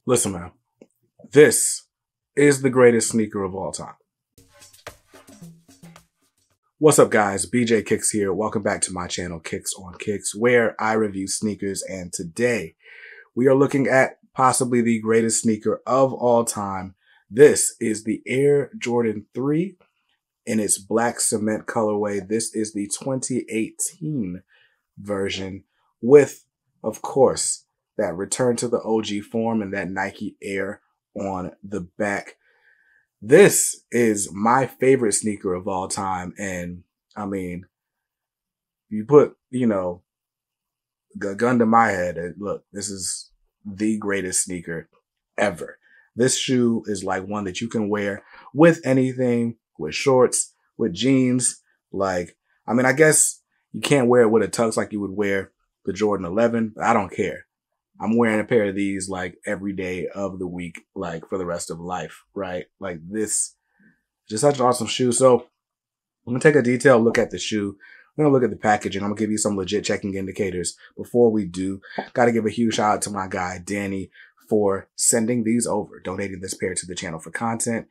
Listen, man, this is the greatest sneaker of all time. What's up, guys? BJ Kicks here. Welcome back to my channel, Kicks on Kicks, where I review sneakers. And today we are looking at possibly the greatest sneaker of all time. This is the Air Jordan 3 in its black cement colorway. This is the 2018 version with, of course, that return to the OG form and that Nike Air on the back. This is my favorite sneaker of all time. And I mean, you put, a gun to my head and look, this is the greatest sneaker ever. This shoe is like one that you can wear with anything, with shorts, with jeans. I guess you can't wear it with a tux like you would wear the Jordan 11, but I don't care. I'm wearing a pair of these like every day of the week, like for the rest of life, right? Like this is just such an awesome shoe. So I'm going to take a detailed look at the shoe. I'm going to look at the packaging. I'm going to give you some legit checking indicators. Before we do, got to give a huge shout out to my guy, Danny, for sending these over, donating this pair to the channel for content,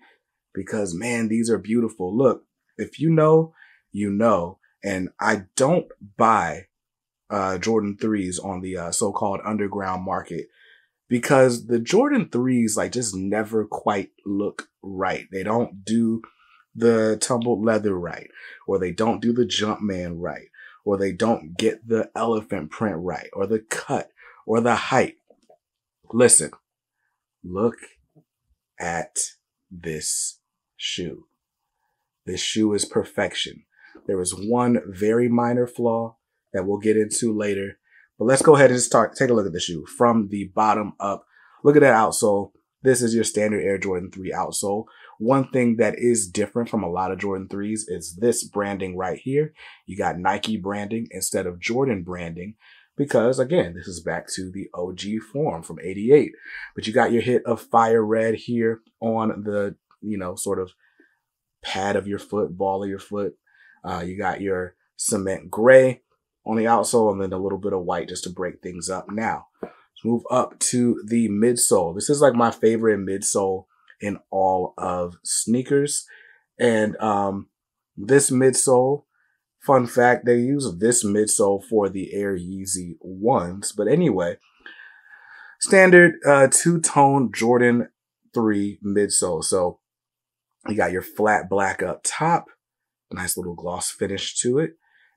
because man, these are beautiful. Look, if you know, you know, and I don't buy Jordan 3s on the so-called underground market because the Jordan 3s just never quite look right. They don't do the tumbled leather right, or they don't do the Jumpman right, or they don't get the elephant print right, or the cut, or the height. Listen, look at this shoe. This shoe is perfection. There is one very minor flaw that we'll get into later. But let's go ahead and just take a look at the shoe from the bottom up. Look at that outsole. This is your standard Air Jordan 3 outsole. One thing that is different from a lot of Jordan 3s is this branding right here. You got Nike branding instead of Jordan branding because, again, this is back to the OG form from '88. But you got your hit of fire red here on the, sort of pad of your foot, ball of your foot. You got your cement gray on the outsole, and then a little bit of white just to break things up. Now, let's move up to the midsole. This is like my favorite midsole in all of sneakers. And this midsole, fun fact, they use this midsole for the Air Yeezy 1s. But anyway, standard two-tone Jordan 3 midsole. So you got your flat black up top, nice little gloss finish to it.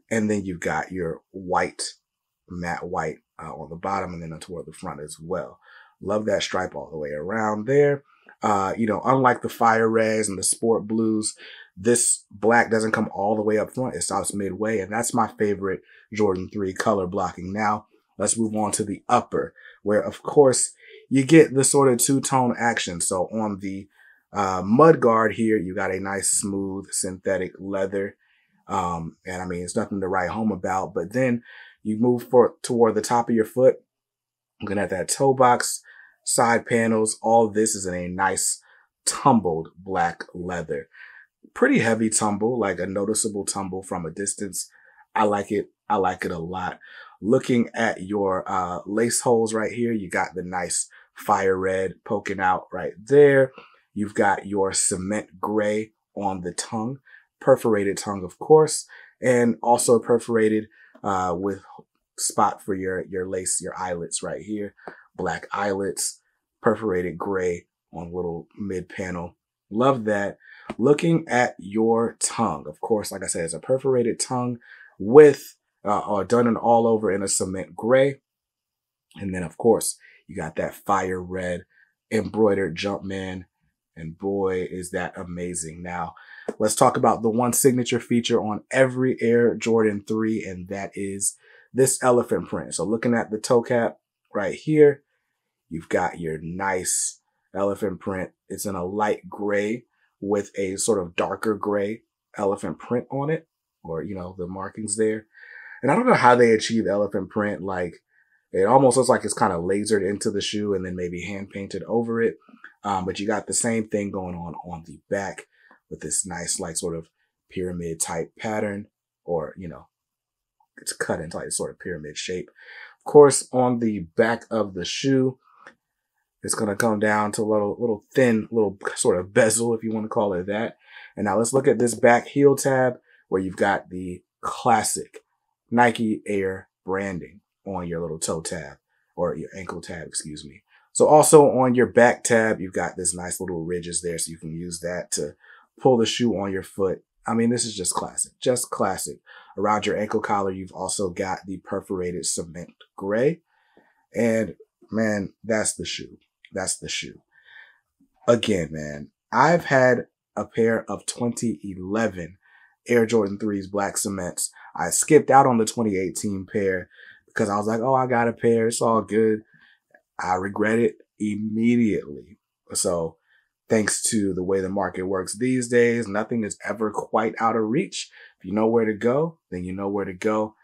And then you've got your white, matte white on the bottom and then toward the front as well. Love that stripe all the way around there. Unlike the fire reds and the sport blues, this black doesn't come all the way up front. It stops midway. And that's my favorite Jordan 3 color blocking. Now, let's move on to the upper, where, of course, you get the sort of two-tone action. So on the mud guard here, you got a nice, smooth, synthetic leather. It's nothing to write home about, but then you move toward the top of your foot, looking at that toe box, side panels. All this is in a nice tumbled black leather. Pretty heavy tumble, like a noticeable tumble from a distance. I like it. I like it a lot. Looking at your lace holes right here, you got the nice fire red poking out right there. You've got your cement gray on the tongue. Perforated tongue, of course, and also perforated with spot for your lace, your eyelets right here. Black eyelets, perforated gray on little mid panel. Love that. Looking at your tongue, of course, like I said, it's a perforated tongue with or done and all over in a cement gray. And then, of course, you got that fire red embroidered Jumpman. And boy, is that amazing. Now, let's talk about the one signature feature on every Air Jordan 3, and that is this elephant print. So looking at the toe cap right here, you've got your nice elephant print. It's in a light gray with a sort of darker gray elephant print on it, or, the markings there. And I don't know how they achieve elephant print. It almost looks like it's kind of lasered into the shoe and then maybe hand painted over it. But you got the same thing going on the back with this nice, sort of pyramid type pattern, or, it's cut into sort of pyramid shape. Of course, on the back of the shoe, It's going to come down to a little thin, little sort of bezel, if you want to call it that. And now let's look at this back heel tab where you've got the classic Nike Air branding on your little toe tab, or your ankle tab, excuse me. So also on your back tab, you've got this nice little ridges there, so you can use that to pull the shoe on your foot. I mean, this is just classic, just classic. Around your ankle collar, you've also got the perforated cement gray. And man, that's the shoe. That's the shoe. Again, man, I've had a pair of 2011 Air Jordan 3s black cements. I skipped out on the 2018 pair because I was like, oh, I got a pair. It's all good. I regret it immediately. So thanks to the way the market works these days, nothing is ever quite out of reach. If you know where to go, then you know where to go.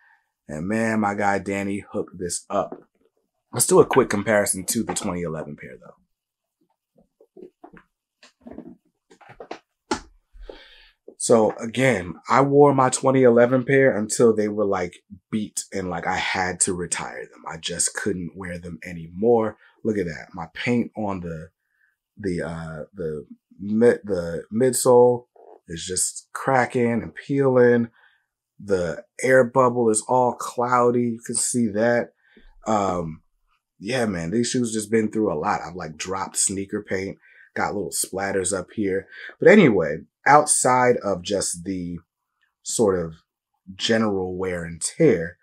And man, my guy Danny hooked this up. Let's do a quick comparison to the 2011 pair, though. So again, I wore my 2011 pair until they were like beat and like I had to retire them. I just couldn't wear them anymore. Look at that. My paint on the midsole is just cracking and peeling. The air bubble is all cloudy. You can see that. Yeah, man, these shoes just been through a lot. I've like dropped sneaker paint, got little splatters up here. But anyway, outside of just the sort of general wear and tear,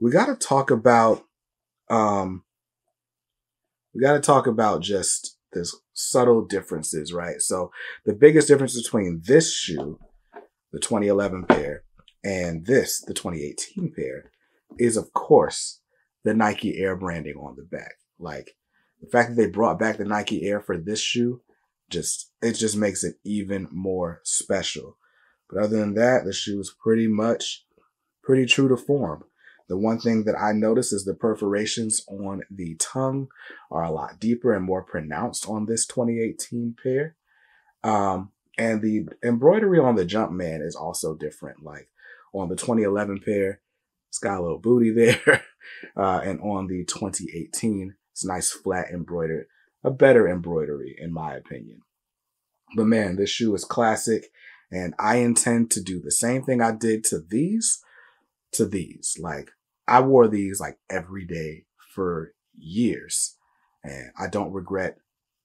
we got to talk about just this subtle differences, right? So the biggest difference between this shoe, the 2011 pair, and this, the 2018 pair, is of course the Nike Air branding on the back. Like the fact that they brought back the Nike Air for this shoe, it just makes it even more special. But other than that, the shoe is pretty true to form. The one thing that I noticed is the perforations on the tongue are a lot deeper and more pronounced on this 2018 pair. And the embroidery on the Jumpman is also different. Like on the 2011 pair, it's got a little booty there. And on the 2018, it's nice flat embroidered, a better embroidery in my opinion. But man, this shoe is classic and I intend to do the same thing I did to these. Like I wore these like every day for years and I don't regret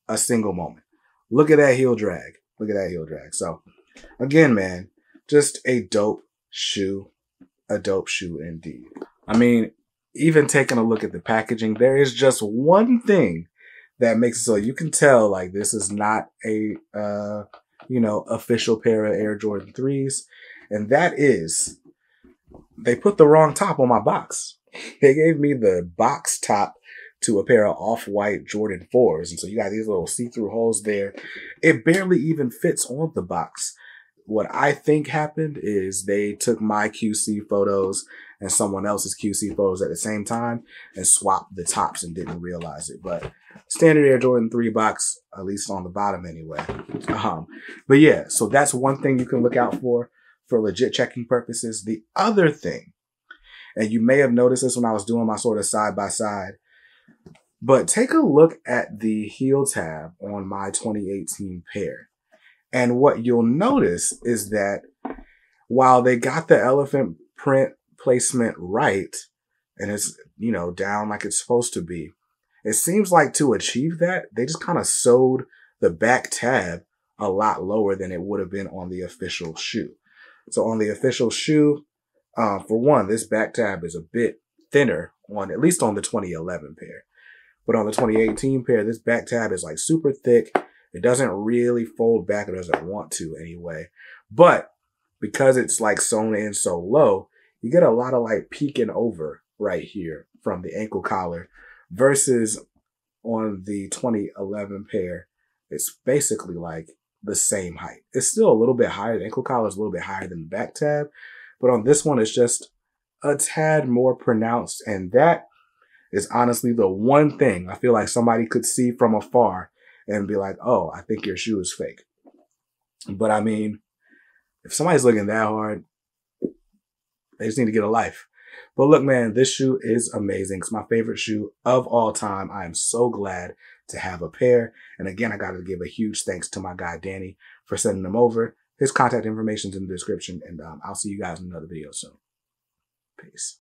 a single moment. Look at that heel drag. Look at that heel drag. So again, man, just a dope shoe indeed. I mean, even taking a look at the packaging, there is just one thing that makes it so you can tell like this is not a, official pair of Air Jordan 3s. And that is they put the wrong top on my box. They gave me the box top to a pair of off-white Jordan 4s. And so you got these little see-through holes there. It barely even fits on the box. What I think happened is they took my QC photos and someone else's QC photos at the same time and swapped the tops and didn't realize it. But standard Air Jordan 3 box, at least on the bottom anyway. But yeah, so that's one thing you can look out for legit checking purposes. The other thing, and you may have noticed this when I was doing my sort of side by side, but take a look at the heel tab on my 2018 pair. And what you'll notice is that while they got the elephant print placement right, and it's, down like it's supposed to be, it seems like to achieve that, they just kind of sewed the back tab a lot lower than it would have been on the official shoe. So on the official shoe, for one, this back tab is a bit thinner at least on the 2011 pair. But on the 2018 pair, this back tab is like super thick. It doesn't really fold back. It doesn't want to anyway. But because it's like sewn in so low, you get a lot of like peeking over right here from the ankle collar versus on the 2011 pair, it's basically like the same height. It's still a little bit higher. The ankle collar is a little bit higher than the back tab. But on this one, it's just a tad more pronounced. And that is honestly the one thing I feel like somebody could see from afar and be like, oh, I think your shoe is fake. But I mean, if somebody's looking that hard, they just need to get a life. But look, man, this shoe is amazing. It's my favorite shoe of all time. I am so glad to have a pair. And again, I got to give a huge thanks to my guy, Danny, for sending them over. His contact information is in the description, and I'll see you guys in another video soon. Peace.